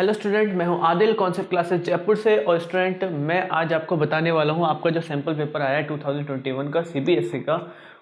Hello student, मैं हूं Adil concept classes Jaipur से। और स्टूडेंट, मैं आज आपको बताने वाला हूं आपका जो सैम्पल पेपर आया है 2021 का सीबीएसई का,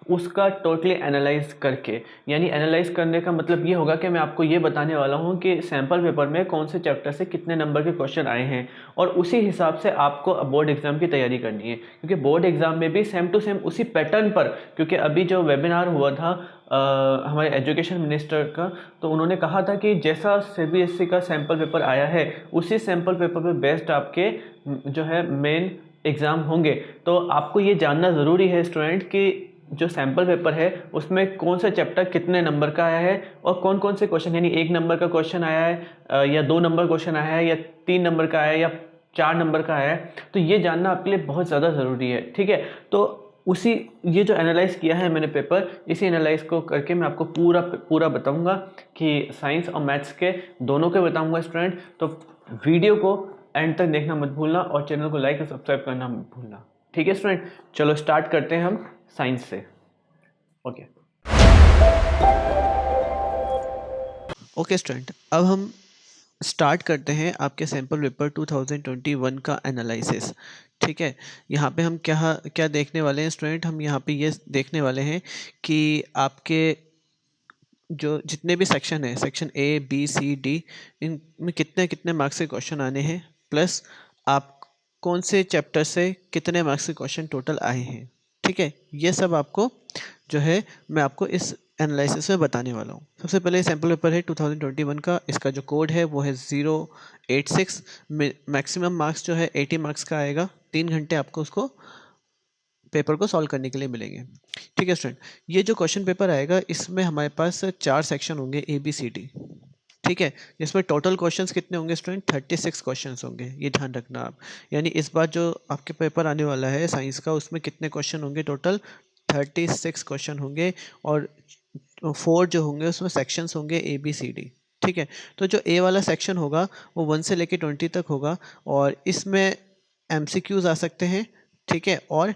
उसका टोटली एनालाइज करके। यानी एनालाइज करने का मतलब ये होगा कि मैं आपको ये बताने वाला हूं कि सैम्पल पेपर में कौन से चैप्टर से कितने नंबर के क्वेश्चन आए हैं, और उसी हिसाब से आपको बोर्ड एग्जाम की तैयारी करनी है। क्योंकि बोर्ड एग्जाम में भी सेम टू सेम उसी पैटर्न पर, क्योंकि अभी जो वेबिनार हुआ था हमारे एजुकेशन मिनिस्टर का, तो उन्होंने कहा था कि जैसा सीबीएसई का सैम्पल पेपर आया है उसी सैम्पल पेपर पे बेस्ड आपके जो है मेन एग्ज़ाम होंगे। तो आपको ये जानना ज़रूरी है स्टूडेंट कि जो सैम्पल पेपर है उसमें कौन सा चैप्टर कितने नंबर का आया है, और कौन कौन से क्वेश्चन, यानी 1 नंबर का क्वेश्चन आया है या 2 नंबर क्वेश्चन आया है या 3 नंबर का आया है या 4 नंबर का आया है। तो ये जानना आपके लिए बहुत ज़्यादा ज़रूरी है, ठीक है। तो उसी ये जो एनालाइज किया है मैंने पेपर, इसी एनालाइज को करके मैं आपको पूरा पूरा बताऊंगा कि साइंस और मैथ्स के दोनों के बताऊंगा स्टूडेंट। तो वीडियो को एंड तक देखना मत भूलना और चैनल को लाइक और सब्सक्राइब करना मत भूलना, ठीक है स्टूडेंट। चलो स्टार्ट करते हैं हम साइंस से। ओके स्टूडेंट, अब हम स्टार्ट करते हैं आपके सैम्पल पेपर 2021 का एनालिसिस। ठीक है, यहाँ पे हम क्या क्या देखने वाले हैं स्टूडेंट, हम यहाँ पे ये देखने वाले हैं कि आपके जो जितने भी सेक्शन है, section A B C D, इनमें कितने कितने मार्क्स के क्वेश्चन आने हैं, प्लस आप कौन से चैप्टर से कितने मार्क्स के क्वेश्चन टोटल आए हैं। ठीक है, ये सब आपको जो है मैं आपको इस एनालिसिस में बताने वाला हूँ। सबसे पहले सैम्पल पेपर है 2021 का, इसका जो कोड है वो है 086। मैक्सिमम मार्क्स जो है 80 मार्क्स का आएगा। 3 घंटे आपको उसको पेपर को सॉल्व करने के लिए मिलेंगे। ठीक है स्टूडेंट, ये जो क्वेश्चन पेपर आएगा इसमें हमारे पास 4 सेक्शन होंगे ए बी सी डी। ठीक है, जिसमें टोटल क्वेश्चंस कितने होंगे स्टूडेंट, 36 क्वेश्चंस होंगे, ये ध्यान रखना आप। यानी इस बार जो आपके पेपर आने वाला है साइंस का, उसमें कितने क्वेश्चन होंगे, टोटल 36 क्वेश्चन होंगे। और 4 जो होंगे उसमें सेक्शंस होंगे ए बी सी डी। ठीक है, तो जो ए वाला सेक्शन होगा वो 1 से लेके 20 तक होगा, और इसमें एमसीक्यूज आ सकते हैं। ठीक है, और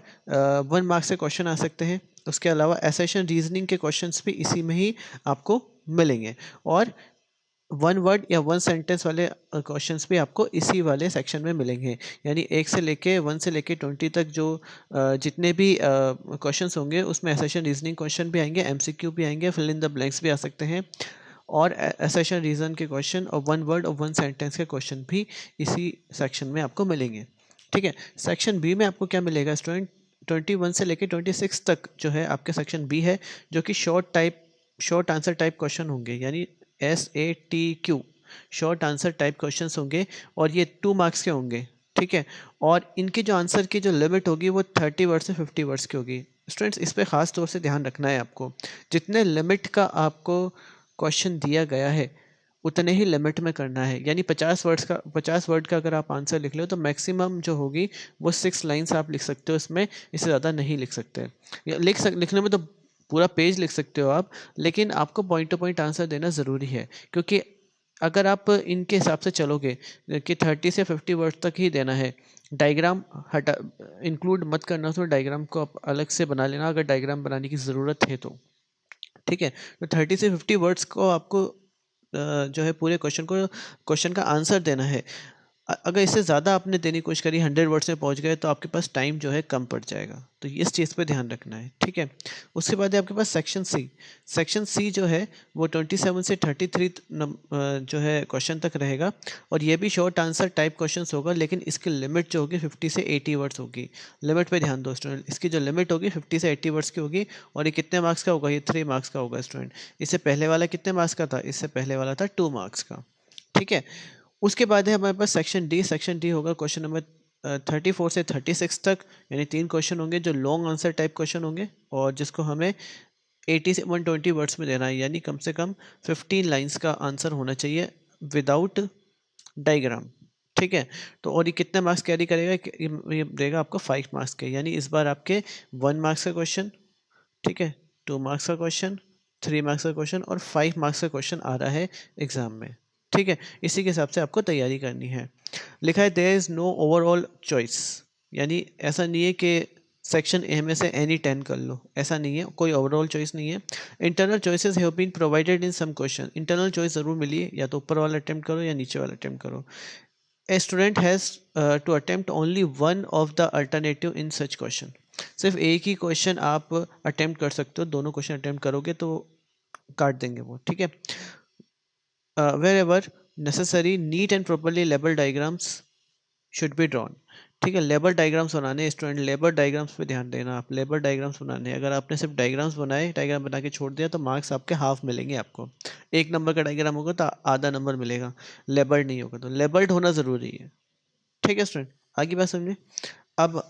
1 मार्क्स से क्वेश्चन आ सकते हैं। उसके अलावा एसेशन रीजनिंग के क्वेश्चंस भी इसी में ही आपको मिलेंगे, और 1 वर्ड या 1 सेंटेंस वाले क्वेश्चंस भी आपको इसी वाले सेक्शन में मिलेंगे। यानी 1 से लेके 1 से लेके 20 तक जो जितने भी क्वेश्चंस होंगे उसमें एसेशन रीजनिंग क्वेश्चन भी आएंगे, एमसीक्यू भी आएंगे, फिल इन द ब्लैंक्स भी आ सकते हैं, और एसेशन रीजन के क्वेश्चन और 1 वर्ड और 1 सेंटेंस के क्वेश्चन भी इसी सेक्शन में आपको मिलेंगे। ठीक है, सेक्शन बी में आपको क्या मिलेगा स्टूडेंट, 21 से लेके 26 तक जो है आपके सेक्शन बी है, जो कि शॉर्ट आंसर टाइप क्वेश्चन होंगे, यानी SATQ, short answer type questions होंगे, और ये 2 मार्क्स के होंगे। ठीक है, और इनकी जो आंसर की जो लिमिट होगी वो 30 वर्ड से 50 वर्ड्स की होगी। स्टूडेंट्स, इस पे ख़ास तौर से ध्यान रखना है आपको। जितने लिमिट का आपको क्वेश्चन दिया गया है उतने ही लिमिट में करना है। यानी 50 वर्ड का अगर आप आंसर लिख लो तो मैक्सिमम जो होगी वो 6 लाइन्स आप लिख सकते हो, इसमें इससे ज़्यादा नहीं लिख सकते। लिखने में तो पूरा पेज लिख सकते हो आप, लेकिन आपको पॉइंट टू पॉइंट आंसर देना ज़रूरी है। क्योंकि अगर आप इनके हिसाब से चलोगे कि 30 से 50 वर्ड तक ही देना है, डायग्राम हटा इंक्लूड मत करना, उसमें डायग्राम को आप अलग से बना लेना अगर डायग्राम बनाने की ज़रूरत है तो। ठीक है, तो 30 से 50 वर्ड्स को आपको जो है पूरे क्वेश्चन का आंसर देना है। अगर इससे ज़्यादा आपने देने की कोशिश करी, 100 वर्ड्स में पहुंच गए, तो आपके पास टाइम जो है कम पड़ जाएगा। तो इस चीज़ पे ध्यान रखना है। ठीक है, उसके बाद है आपके पास सेक्शन सी जो है वो 27 से 33 जो है क्वेश्चन तक रहेगा, और ये भी शॉर्ट आंसर टाइप क्वेश्चन होगा, लेकिन इसकी लिमिट जो होगी 50 से 80 वर्ड्स होगी। लिमिट पे ध्यान दो स्टूडेंट, इसकी जो लिमिट होगी 50 से 80 वर्ड्स की होगी, और ये कितने मार्क्स का होगा, ये 3 मार्क्स का होगा स्टूडेंट। इससे पहले वाला कितने मार्क्स का था, इससे पहले वाला था 2 मार्क्स का। ठीक है, उसके बाद है हमारे पास सेक्शन डी होगा क्वेश्चन नंबर 34 से 36 तक, यानी 3 क्वेश्चन होंगे जो लॉन्ग आंसर टाइप क्वेश्चन होंगे, और जिसको हमें 80 से 120 वर्ड्स में देना है, यानी कम से कम 15 लाइंस का आंसर होना चाहिए विदाउट डायग्राम। ठीक है, तो और ये कितने मार्क्स कैरी करेगा, ये देगा आपको 5 मार्क्स के। यानी इस बार आपके 1 मार्क्स का क्वेश्चन, ठीक है, 2 मार्क्स का क्वेश्चन, 3 मार्क्स का क्वेश्चन और 5 मार्क्स का क्वेश्चन आ रहा है एग्जाम में। ठीक है, इसी के हिसाब से आपको तैयारी करनी है। लिखा है there is no overall choice, यानी ऐसा नहीं है कि सेक्शन ए में से एनी 10 कर लो, ऐसा नहीं है, कोई ओवरऑल चॉइस नहीं है। Internal choices have been provided in some question, internal choice ज़रूर मिली है, या तो ऊपर वाला अटेम्प्ट करो या नीचे वाला अटेम्प्ट करो। A student has to attempt only one of the alternative in such question, सिर्फ एक ही क्वेश्चन आप अटेम्प्ट कर सकते हो, दोनों क्वेश्चन अटेम्प्ट करोगे तो काट देंगे वो, ठीक है। wherever necessary, neat and properly labeled diagrams should be drawn, ठीक है। लेबर डायग्राम्स बनाने स्टूडेंट, लेबर डायग्राम्स पे ध्यान देना, आप लेबर डायग्राम्स बनाने, अगर आपने सिर्फ डायग्राम्स बनाए, डायग्राम बना के छोड़ दिया तो मार्क्स आपके हाफ मिलेंगे आपको। 1 नंबर का डायग्राम होगा तो आधा नंबर मिलेगा, लेबर्ड नहीं होगा, तो लेबर्ड होना ज़रूरी है, ठीक है स्टूडेंट। आगे बात समझे। अब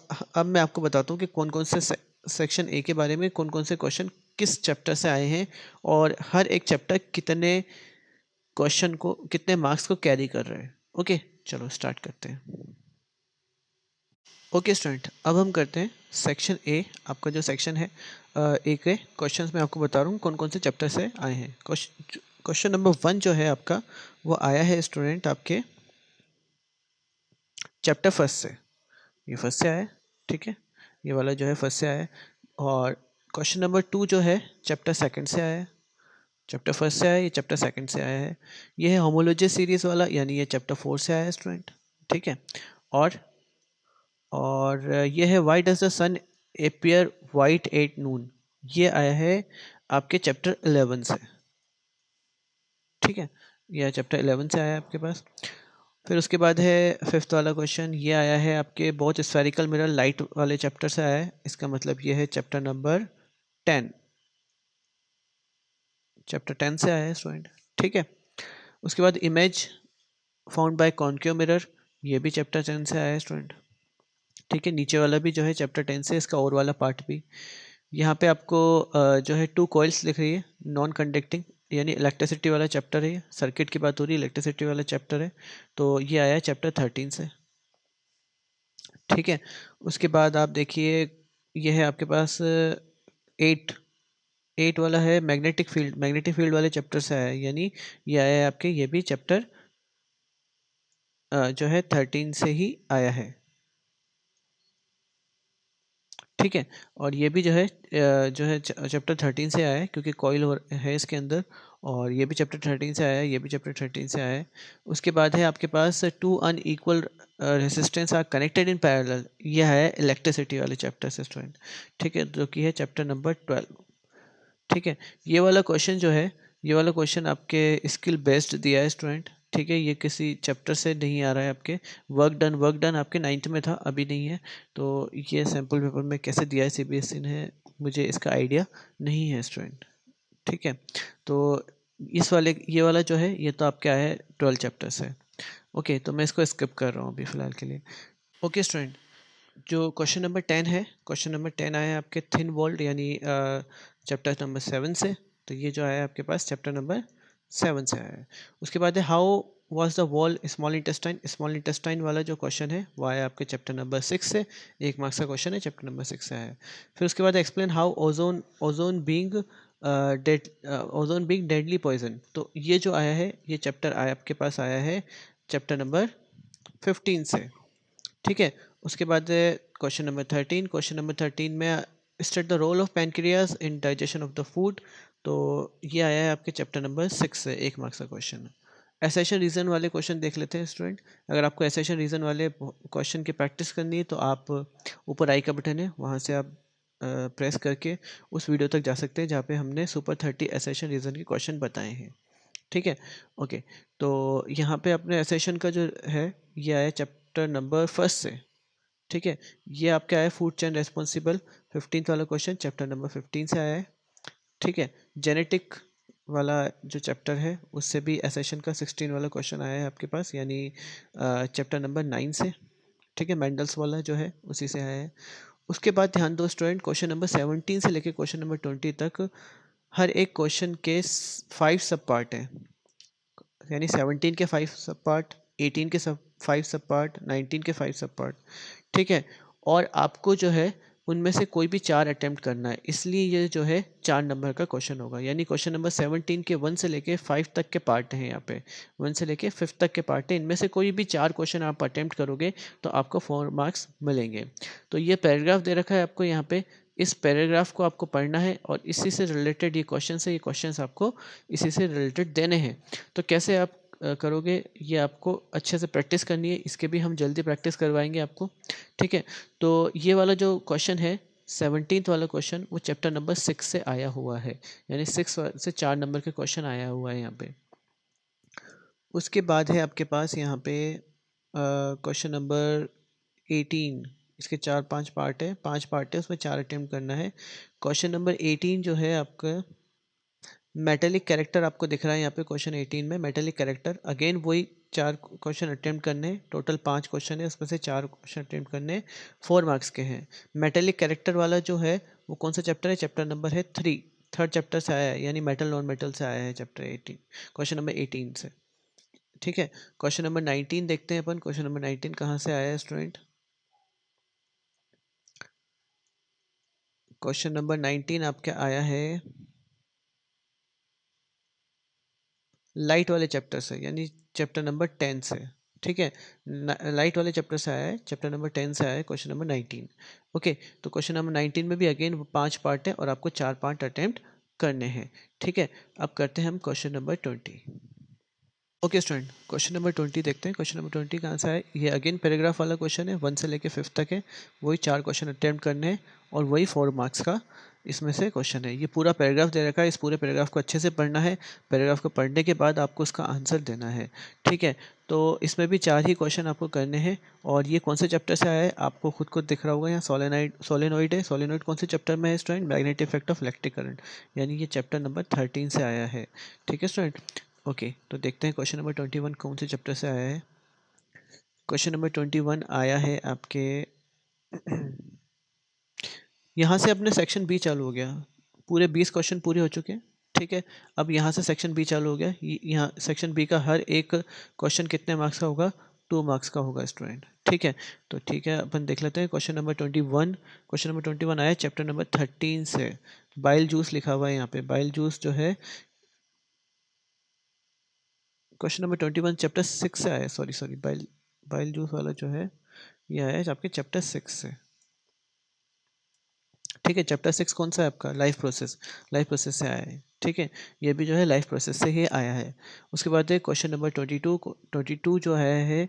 मैं आपको बताता हूँ कि कौन कौन से सेक्शन ए के बारे में कौन कौन से क्वेश्चन किस चैप्टर से आए हैं, और हर एक चैप्टर कितने क्वेश्चन को, कितने मार्क्स को कैरी कर रहे हैं। ओके, चलो स्टार्ट करते हैं। ओके स्टूडेंट, अब हम करते हैं सेक्शन ए। आपका जो सेक्शन है ए के क्वेश्चंस मैं आपको बता रहा हूँ कौन कौन से चैप्टर से आए हैं। क्वेश्चन नंबर 1 जो है आपका, वो आया है स्टूडेंट आपके चैप्टर फर्स्ट से, ये फर्स्ट से आया है, ठीक है, ये वाला जो है फर्स्ट से आया है। और क्वेश्चन नंबर 2 जो है चैप्टर सेकंड से आया है, चैप्टर फर्स्ट से आया है, ये चैप्टर सेकंड से आया है। ये है होमोलॉजी सीरीज वाला, यानी ये चैप्टर 4 से आया है स्टूडेंट, ठीक है। और ये है why does the sun appear white at noon, ये आया है आपके चैप्टर 11 से, ठीक है, यह चैप्टर 11 से आया है आपके पास। फिर उसके बाद है फिफ्थ वाला क्वेश्चन, ये आया है आपके बहुत स्फेरिकल मिरर लाइट वाले चैप्टर से आया है, इसका मतलब ये है चैप्टर नंबर 10, चैप्टर 10 से आया है स्टूडेंट, ठीक है। उसके बाद image found by concave mirror, ये भी चैप्टर 10 से आया है स्टूडेंट, ठीक है। नीचे वाला भी जो है चैप्टर 10 से, इसका और वाला पार्ट भी। यहाँ पे आपको जो है 2 कॉइल्स लिख रही है, नॉन कंडक्टिंग, यानी इलेक्ट्रिसिटी वाला चैप्टर है, सर्किट की बात हो रही है, इलेक्ट्रिसिटी वाला चैप्टर है, तो ये आया है चैप्टर 13 से, ठीक है। उसके बाद आप देखिए, ये है आपके पास 8 8 वाला है मैग्नेटिक फील्ड, मैग्नेटिक फील्ड वाले चैप्टर से आया है, यानी ये आया है आपके, ये भी चैप्टर जो है 13 से ही आया है, ठीक है। और ये भी जो है चैप्टर 13 से आया है, क्योंकि कॉइल है इसके अंदर, और ये भी चैप्टर 13 से आया है, ये भी चैप्टर 13 से आया है। उसके बाद है आपके पास 2 unequal resistance are connected in parallel, यह है इलेक्ट्रिसिटी वाले चैप्टर से स्टूडेंट, ठीक है, जो कि है चैप्टर नंबर 12, ठीक है। ये वाला क्वेश्चन जो है, ये वाला क्वेश्चन आपके स्किल बेस्ड दिया है स्टूडेंट, ठीक है, ये किसी चैप्टर से नहीं आ रहा है आपके। वर्क डन आपके 9th में था, अभी नहीं है, तो ये सैम्पल पेपर में कैसे दिया है सीबीएसई ने, मुझे इसका आइडिया नहीं है स्टूडेंट, ठीक है। तो इस वाले, ये वाला जो है, ये तो आपके आया है 12 चैप्टर से। ओके, तो मैं इसको स्किप कर रहा हूँ अभी फ़िलहाल के लिए। ओके स्टूडेंट, जो क्वेश्चन नंबर 10 है, क्वेश्चन नंबर 10 आया है आपके थिन वॉल्ड, यानी चैप्टर नंबर 7 से, तो ये जो आया है आपके पास चैप्टर नंबर 7 से आया है। उसके बाद है how was the wall small intestine, small intestine वाला जो क्वेश्चन है वो आया आपके चैप्टर नंबर 6 से, 1 मार्क्स का क्वेश्चन है, चैप्टर नंबर 6 से आया है। फिर उसके बाद explain how ozone being deadly poison, तो ये जो आया है, ये चैप्टर आया आपके पास आया है चैप्टर नंबर 15 से, ठीक है। उसके बाद क्वेश्चन नंबर 13, क्वेश्चन नंबर 13 में state the role of pancreas in digestion of the food, तो ये आया है आपके चैप्टर नंबर 6 से, 1 मार्क्स का क्वेश्चन है। एसेशन रीज़न वाले क्वेश्चन देख लेते हैं स्टूडेंट। अगर आपको एसेशन रीज़न वाले क्वेश्चन की प्रैक्टिस करनी है तो आप ऊपर आई का बटन है, वहाँ से आप प्रेस करके उस वीडियो तक जा सकते हैं जहाँ पे हमने सुपर 30 एसेशन रीज़न के क्वेश्चन बताए हैं, ठीक है। ओके, तो यहाँ पे अपने एसेशन का जो है, ये आया चैप्टर नंबर फर्स्ट से, ठीक है। ये आपका आया फूड चेन रेस्पॉन्सिबल, 15th वाला क्वेश्चन चैप्टर नंबर 15 से आया है, ठीक है। जेनेटिक वाला जो चैप्टर है, उससे भी एसेशन का 16 वाला क्वेश्चन आया है आपके पास, यानी चैप्टर नंबर 9 से, ठीक है, मेंडल्स वाला जो है उसी से आया है। उसके बाद ध्यान दो स्टूडेंट, क्वेश्चन नंबर 17 से लेकर क्वेश्चन नंबर 20 तक हर एक क्वेश्चन के 5 सब पार्ट हैं, यानी 17 के 5 सब पार्ट, 18 के 5 सब पार्ट, 19 के 5 सब पार्ट, ठीक है। और आपको जो है उनमें से कोई भी 4 अटेम्प्ट करना है, इसलिए ये जो है 4 नंबर का क्वेश्चन होगा। यानी क्वेश्चन नंबर 17 के 1 से लेके 5 तक के पार्ट हैं यहाँ पे, 1 से लेके 5 तक के पार्ट हैं, इनमें से कोई भी 4 क्वेश्चन आप अटेम्प्ट करोगे तो आपको 4 मार्क्स मिलेंगे। तो ये पैराग्राफ दे रखा है आपको यहाँ पे, इस पैराग्राफ को आपको पढ़ना है और इसी से रिलेटेड ये क्वेश्चन है, ये क्वेश्चंस आपको इसी से रिलेटेड देने हैं। तो कैसे आप करोगे, ये आपको अच्छे से प्रैक्टिस करनी है, इसके भी हम जल्दी प्रैक्टिस करवाएंगे आपको, ठीक है। तो ये वाला जो क्वेश्चन है 17th वाला क्वेश्चन, वो चैप्टर नंबर 6 से आया हुआ है, यानी 6 से 4 नंबर के क्वेश्चन आया हुआ है यहाँ पे। उसके बाद है आपके पास यहाँ पे क्वेश्चन नंबर 18, इसके 4-5 पार्ट है, 5 पार्ट है, उसमें 4 अटेम्प्ट करना है। क्वेश्चन नंबर 18 जो है आपका मेटेलिक कैरेक्टर आपको दिख रहा है यहाँ पे क्वेश्चन 18 में, मेटेलिक कैरेक्टर, अगेन वही 4 क्वेश्चन अटेम्प्ट करने हैं, टोटल 5 क्वेश्चन है, उसमें से 4 क्वेश्चन अटेम्प्ट करने, 4 मार्क्स के हैं। मेटेलिक कैरेक्टर वाला जो है वो कौन सा चैप्टर है, चैप्टर नंबर है 3, थर्ड चैप्टर से आया है, यानी मेटल नॉन मेटल से आया है चैप्टर 18, क्वेश्चन नंबर 18 से, ठीक है। क्वेश्चन नंबर 19 देखते हैं अपन, क्वेश्चन नंबर 19 कहाँ से आया है स्टूडेंट। क्वेश्चन नंबर 19 आपका आया है लाइट वाले चैप्टर से, यानी चैप्टर नंबर 10 से, ठीक है। लाइट वाले चैप्टर से आया है, चैप्टर नंबर 10 से आया है क्वेश्चन नंबर 19। ओके, तो क्वेश्चन नंबर 19 में भी अगेन 5 पार्ट है और आपको 4 पार्ट अटेम्प्ट करने हैं, ठीक है। अब करते हैं हम question number 20। Okay student, question number 20 देखते हैं। क्वेश्चन नंबर 20 कहाँ से है, ये अगेन पैराग्राफ वाला क्वेश्चन है, 1 से लेके 5 तक है, वही 4 क्वेश्चन अटेम्प्ट करने हैं और वही 4 मार्क्स का इसमें से क्वेश्चन है। ये पूरा पैराग्राफ दे रखा है, इस पूरे पैराग्राफ को अच्छे से पढ़ना है, पैराग्राफ को पढ़ने के बाद आपको उसका आंसर देना है, ठीक है। तो इसमें भी 4 ही क्वेश्चन आपको करने हैं और ये कौन से चैप्टर से आया है आपको खुद को दिख रहा होगा, यहाँ सोलेनॉइड है, सोलेनॉइड कौन से चैप्टर में है student, magnetic effect of electric current, यानी ये चैप्टर नंबर 13 से आया है, ठीक है स्टूडेंट। ओके, तो देखते हैं क्वेश्चन नंबर 21 कौन से चैप्टर से आया है। क्वेश्चन नंबर 21 आया है आपके यहाँ से अपने सेक्शन बी चालू हो गया, पूरे 20 क्वेश्चन पूरे हो चुके हैं, ठीक है। अब यहाँ से सेक्शन बी चालू हो गया, यहाँ सेक्शन बी का हर एक क्वेश्चन कितने मार्क्स का होगा, 2 मार्क्स का होगा स्टूडेंट, ठीक है। तो ठीक है, अपन देख लेते हैं क्वेश्चन नंबर 21। क्वेश्चन नंबर 21 आया चैप्टर नंबर 13 से, बाइल जूस लिखा हुआ है यहाँ पे, बाइल जूस जो है क्वेश्चन नंबर 21 चैप्टर 6 से आया है, सॉरी बाइल बाइल जूस वाला जो है ये आया है आपके चैप्टर 6 से, ठीक है। चैप्टर 6 कौन सा है आपका, लाइफ प्रोसेस से आया है, ठीक है। ये भी जो है लाइफ प्रोसेस से ही आया है। उसके बाद है क्वेश्चन नंबर 22 जो है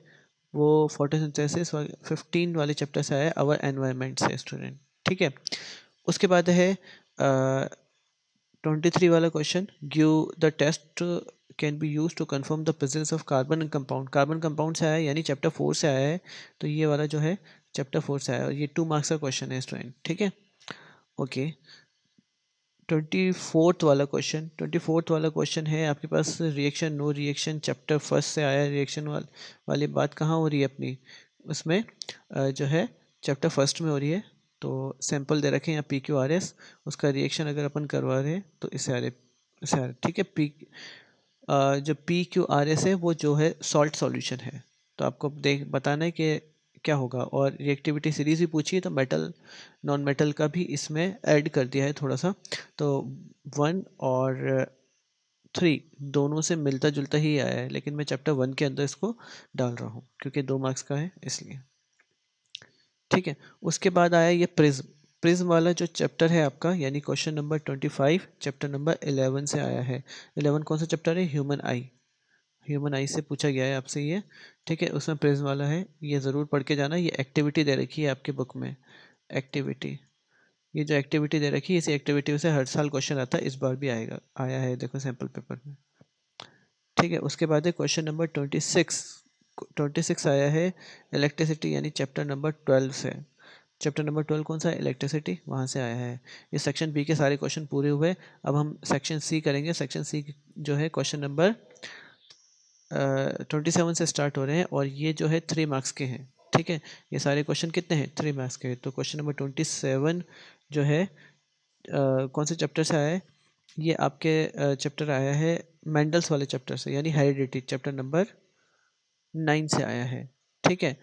वो फोटोसिंथेसिस 15 वाले चैप्टर से आया है, अवर एनवायरनमेंट से स्टूडेंट, ठीक है। उसके बाद है 23 वाला question, give the test can be use to confirm the presence of carbon compound, carbon compound से आया है, यानी चैप्टर 4 से आया है, तो ये वाला जो है चैप्टर 4 से आया है और ये 2 मार्क्स का क्वेश्चन है स्टूडेंट, ठीक है। ओके, 24th वाला क्वेश्चन है आपके पास, reaction no reaction, chapter first से आया है, रिएक्शन वाली बात कहाँ हो रही है अपनी, उसमें जो है चैप्टर फर्स्ट में हो रही है। तो सैंपल दे रखे हैं यहाँ PQRS, उसका रिएक्शन अगर अपन करवा रहे हैं तो इससे आ रहे, ठीक है। जो PQRS है वो जो है सॉल्ट सॉल्यूशन है, तो आपको बताना है कि क्या होगा, और रिएक्टिविटी सीरीज भी पूछी है तो मेटल नॉन मेटल का भी इसमें ऐड कर दिया है थोड़ा सा, तो 1 और 3 दोनों से मिलता जुलता ही आया है, लेकिन मैं चैप्टर 1 के अंदर इसको डाल रहा हूँ क्योंकि 2 मार्क्स का है इसलिए, ठीक है। उसके बाद आया ये प्रिज्म वाला जो चैप्टर है आपका, यानी क्वेश्चन नंबर 25 चैप्टर नंबर 11 से आया है। 11 कौन सा चैप्टर है, ह्यूमन आई से पूछा गया है आपसे ये, ठीक है। उसमें प्रिज्म वाला है, ये ज़रूर पढ़ के जाना। ये एक्टिविटी दे रखी है आपके बुक में, एक्टिविटी, ये जो एक्टिविटी दे रखी है इसी एक्टिविटी से हर साल क्वेश्चन आता है, इस बार भी आया है देखो सैम्पल पेपर में, ठीक है। उसके बाद है क्वेश्चन नंबर 26 आया है इलेक्ट्रिसिटी, यानी चैप्टर नंबर 12 से, चैप्टर नंबर 12 कौन सा है, इलेक्ट्रिसिटी, वहाँ से आया है। ये सेक्शन बी के सारे क्वेश्चन पूरे हुए। अब हम सेक्शन सी करेंगे, सेक्शन सी जो है क्वेश्चन नंबर 27 से स्टार्ट हो रहे हैं और ये जो है 3 मार्क्स के हैं, ठीक है। ये सारे क्वेश्चन कितने हैं, 3 मार्क्स के हैं। तो क्वेश्चन नंबर 27 जो है कौन से चैप्टर से आया है, ये आपके चैप्टर आया है मेंडल्स वाले चैप्टर से, यानी हेरिडिटी, चैप्टर नंबर 9 से आया है, ठीक है।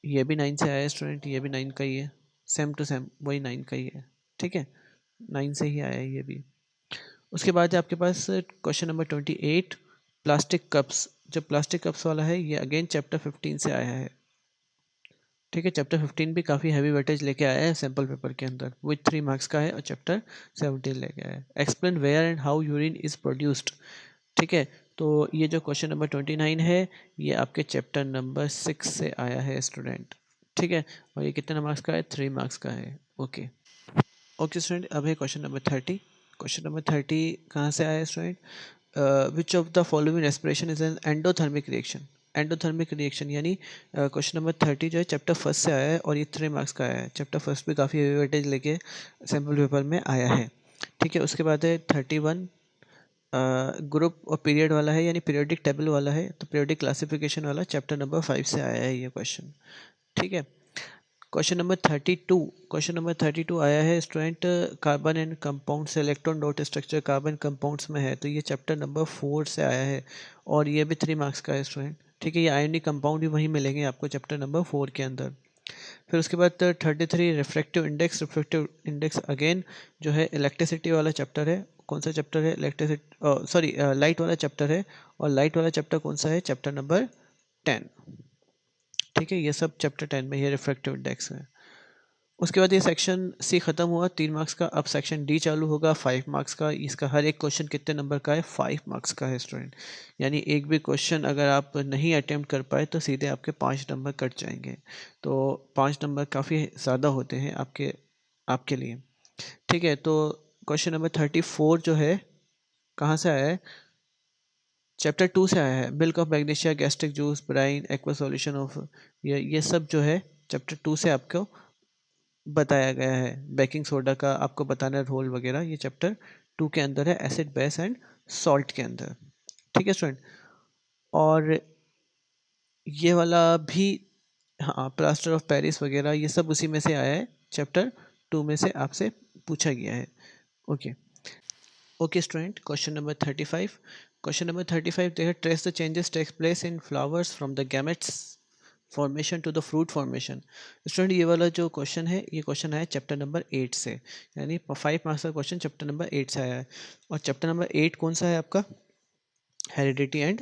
ये भी 9 से आया है स्टूडेंट, ये भी 9 का ही है, सेम टू सेम वही 9 का ही है, ठीक है, 9 से ही आया है ये भी। उसके बाद है आपके पास क्वेश्चन नंबर 28, प्लास्टिक कप्स। जो प्लास्टिक कप्स वाला है ये अगेन चैप्टर 15 से आया है, ठीक है। चैप्टर 15 भी काफ़ी हैवी वेटेज लेके आया है सैम्पल पेपर के अंदर, विथ 3 मार्क्स का है, और चैप्टर 17 लेके आया है। Explain where and how urine is produced, ठीक है। तो ये जो क्वेश्चन नंबर 29 है ये आपके चैप्टर नंबर 6 से आया है स्टूडेंट, ठीक है, और ये कितने मार्क्स का है, 3 मार्क्स का है। ओके ओके स्टूडेंट, अब है क्वेश्चन नंबर 30। क्वेश्चन नंबर 30 कहाँ से आया है student? Which of the following respiration is an endothermic reaction. Endothermic reaction यानी क्वेश्चन नंबर 30 जो है चैप्टर फर्स्ट से आया है, और ये 3 मार्क्स का आया है। चैप्टर फर्स्ट भी काफ़ी वेटेज लेके सैम्पल पेपर में आया है, ठीक है। उसके बाद है 31, ग्रुप और पीरियड वाला है, यानी पीरियोडिक टेबल वाला है, तो पीरियोडिक क्लासिफिकेशन वाला चैप्टर नंबर 5 से आया है ये क्वेश्चन, ठीक है। क्वेश्चन नंबर 32, क्वेश्चन नंबर 32 आया है स्टूडेंट, कार्बन एंड कंपाउंड से electron dot structure carbon compounds में है, तो ये चैप्टर नंबर 4 से आया है, और ये भी 3 मार्क्स का है स्टूडेंट, ठीक है। ये आयोनिक कंपाउंड भी वहीं मिलेंगे आपको चैप्टर नंबर 4 के अंदर। फिर उसके बाद 33 refractive index. Refractive index again जो है इलेक्ट्रिसिटी वाला चैप्टर है। कौन सा चैप्टर है? इलेक्ट्रिसिटी, सॉरी, लाइट वाला चैप्टर है, और लाइट वाला चैप्टर कौन सा है? चैप्टर नंबर 10, ठीक है। ये सब चैप्टर 10 में ये रिफ्रैक्टिव इंडेक्स है। उसके बाद ये सेक्शन सी खत्म हुआ 3 मार्क्स का। अब सेक्शन डी चालू होगा 5 मार्क्स का। इसका हर एक क्वेश्चन कितने नंबर का है? 5 मार्क्स का है स्टूडेंट, यानी एक भी क्वेश्चन अगर आप नहीं अटेम्प्ट कर पाए तो सीधे आपके 5 नंबर कट जाएंगे। तो 5 नंबर काफ़ी ज़्यादा होते हैं आपके आपके लिए, ठीक है। तो क्वेश्चन नंबर 34 जो है कहाँ से आया है? चैप्टर 2 से आया है। Milk of magnesia, gastric juice, brine, aqua solution of, ये सब जो है चैप्टर 2 से आपको बताया गया है। बेकिंग सोडा का आपको बताना है रोल वगैरह, ये चैप्टर 2 के अंदर है, एसिड बेस एंड सॉल्ट के अंदर, ठीक है स्टूडेंट। और ये वाला भी, हाँ, प्लास्टर ऑफ पेरिस वगैरह ये सब उसी में से आया है, चैप्टर 2 में से आपसे पूछा गया है। Okay okay student, question number 35। Question number 35 देखिए, trace the changes takes place in flowers from the gametes formation to the fruit formation. Student ये वाला जो क्वेश्चन है ये क्वेश्चन आया चैप्टर नंबर 8 से, यानी 5 मार्क्स का क्वेश्चन चैप्टर नंबर 8 से आया है। और चैप्टर नंबर 8 कौन सा है आपका? Heredity and,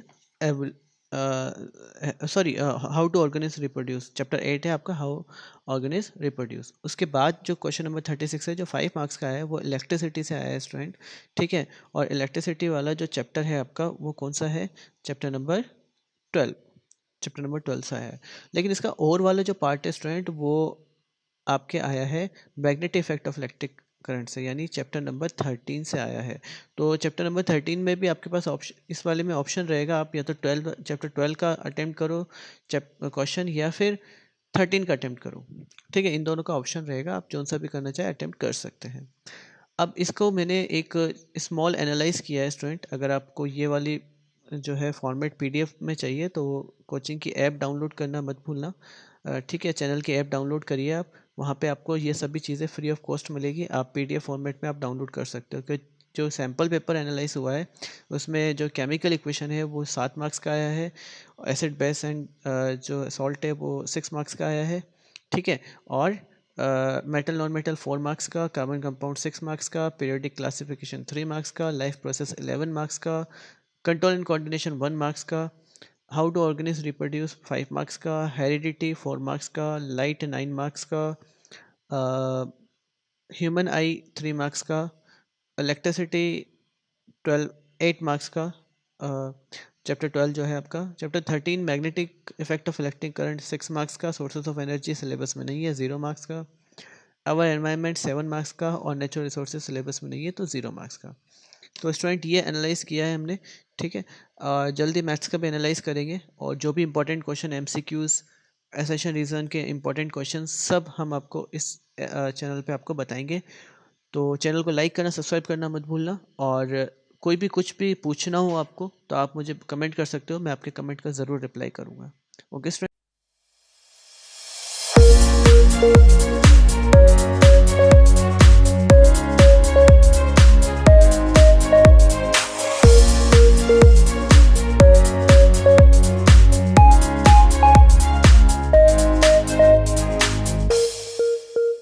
sorry, how to organise reproduce. Chapter 8 है आपका, हाउ ऑर्गेनाइज रिप्रोड्यूस। उसके बाद जो क्वेश्चन नंबर 36 है जो 5 मार्क्स का है वो इलेक्ट्रिसिटी से आया है स्टूडेंट, ठीक है। और इलेक्ट्रिसिटी वाला जो चैप्टर है आपका वो कौन सा है? चैप्टर नंबर 12, चैप्टर नंबर 12 से आया है। लेकिन इसका और वाला जो पार्ट है स्टूडेंट वो आपके आया है magnetic effect of electric current से, यानी चैप्टर नंबर 13 से आया है। तो चैप्टर नंबर 13 में भी आपके पास ऑप्शन, इस वाले में ऑप्शन रहेगा, आप या तो चैप्टर 12 का अटेम्प्ट करो क्वेश्चन, या फिर 13 का अटेम्प्ट करो, ठीक है। इन दोनों का ऑप्शन रहेगा, आप जौन सा भी करना चाहे अटेम्प्ट कर सकते हैं। अब इसको मैंने एक स्मॉल एनालाइज किया है स्टूडेंट। अगर आपको ये वाली जो है फॉर्मेट पीडीएफ में चाहिए तो कोचिंग की ऐप डाउनलोड करना मत भूलना, ठीक है। चैनल की ऐप डाउनलोड करिए आप, वहाँ पे आपको ये सभी चीज़ें फ्री ऑफ कॉस्ट मिलेगी, आप पीडीएफ फॉर्मेट में आप डाउनलोड कर सकते हो। कि जो सैम्पल पेपर एनालाइज हुआ है उसमें जो केमिकल इक्वेशन है वो 7 मार्क्स का आया है, एसिड बेस एंड जो सॉल्ट है वो 6 मार्क्स का आया है, ठीक है। और मेटल नॉन मेटल 4 मार्क्स का, कार्बन कंपाउंड 6 मार्क्स का, पीरियोडिक क्लासिफिकेशन 3 मार्क्स का, लाइफ प्रोसेस 11 मार्क्स का, कंट्रोल एंड कोऑर्डिनेशन 1 मार्क्स का, how to organise reproduce 5 marks का, हेरिडिटी 4 मार्क्स का, लाइट 9 मार्क्स का, ह्यूमन आई 3 मार्क्स का, इलेक्ट्रिसिटी 12 8 मार्क्स का, चैप्टर 12 जो है आपका, chapter 13 magnetic effect of electric current 6 marks का, सोर्सेज ऑफ एनर्जी सिलेबस में नहीं है, 0 मार्क्स का, अवर एनवायरनमेंट 7 मार्क्स का, और नेचुरल रिसोर्सेज सिलेबस में नहीं है तो 0 मार्क्स का। तो स्टूडेंट ये एनालाइज किया है हमने, ठीक है। जल्दी मैथ्स का भी एनालाइज करेंगे, और जो भी important question MCQs, assertion reason के इंपॉर्टेंट क्वेश्चन सब हम आपको इस चैनल पे आपको बताएंगे। तो चैनल को लाइक करना, सब्सक्राइब करना मत भूलना, और कोई भी कुछ भी पूछना हो आपको तो आप मुझे कमेंट कर सकते हो, मैं आपके कमेंट का ज़रूर रिप्लाई करूँगा। Okay student.